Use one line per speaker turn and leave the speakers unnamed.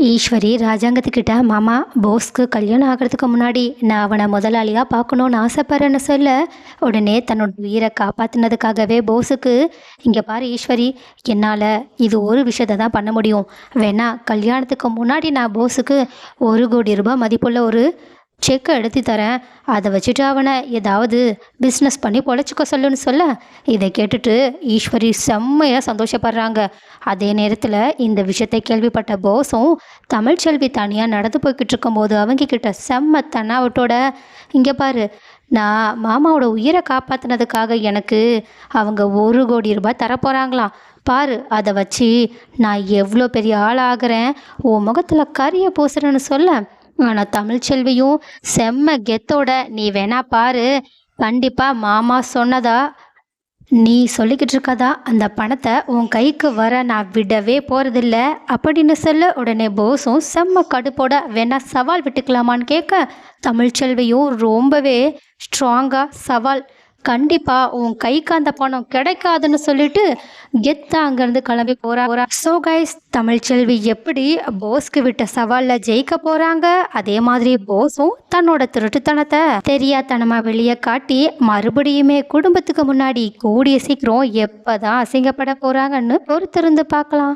ஈஸ்வரி ராஜாங்கத்துக்கிட்ட, மாமா போஸ்க்கு கல்யாணம் ஆகிறதுக்கு முன்னாடி நான் அவனை முதலாளியாக பார்க்கணுன்னு ஆசைப்படுறேன்னு சொல்ல, உடனே தன்னோட உயிரை காப்பாற்றினதுக்காகவே போஸுக்கு, இங்கே பாரு ஈஸ்வரி, என்னால் இது ஒரு விஷயத்தை தான் பண்ண முடியும். வேணா கல்யாணத்துக்கு முன்னாடி நான் போஸுக்கு 1 கோடி ரூபாய் மதிப்புள்ள ஒரு செக்கை எடுத்து தரேன். அதை வச்சுட்டு அவனை ஏதாவது பிஸ்னஸ் பண்ணி பொழைச்சிக்க சொல்லுன்னு சொல்ல, இதை கேட்டுட்டு ஈஸ்வரி செம்மையாக சந்தோஷப்படுறாங்க. அதே நேரத்தில் இந்த விஷயத்தை கேள்விப்பட்ட போஸும் தமிழ்ச்செல்வி தனியாக நடந்து போய்கிட்டு இருக்கும்போது அவங்க கிட்ட செம்ம தன்னாவட்டோட, இங்கே பாரு, நான் மாமாவோட உயிரை காப்பாற்றினதுக்காக எனக்கு அவங்க 1 கோடி ரூபாய் தரப்போகிறாங்களாம். பாரு, அதை வச்சு நான் எவ்வளோ பெரிய ஆள் ஆகிறேன், உன் முகத்தில் கரிய பூசுறேன்னு சொல்ல, ஆனால் தமிழ்ச்செல்வியும் செம்ம கெத்தோட, நீ வேணா பாரு, கண்டிப்பாக மாமா சொன்னதா நீ சொல்லிக்கிட்டு இருக்கதா அந்த பணத்தை உன் கைக்கு வர நான் விடவே போகிறதில்ல அப்படின்னு சொல்ல, உடனே போஸும் செம்ம கடுப்போட வேணா சவால் விட்டுக்கலாமான்னு கேட்க, தமிழ்ச்செல்வியும் ரொம்பவே ஸ்ட்ராங்காக சவால், கண்டிப்பாக உன் கைக்கு அந்த பணம் கிடைக்காதுன்னு சொல்லிட்டு கெத்தா அங்கேருந்து கிளம்பி போகிறா. ஸோ கைஸ், தமிழ்ச்செல்வி எப்படி போஸ்க்கு விட்ட சவாலில் ஜெயிக்க போகிறாங்க, அதே மாதிரி போஸும் தன்னோட திருட்டுத்தனத்தை தெரியாதனமாக வெளியே காட்டி மறுபடியுமே குடும்பத்துக்கு முன்னாடி கூடிய சீக்கிரம் எப்போ தான் அசிங்கப்பட போகிறாங்கன்னு பொறுத்திருந்து பார்க்கலாம்.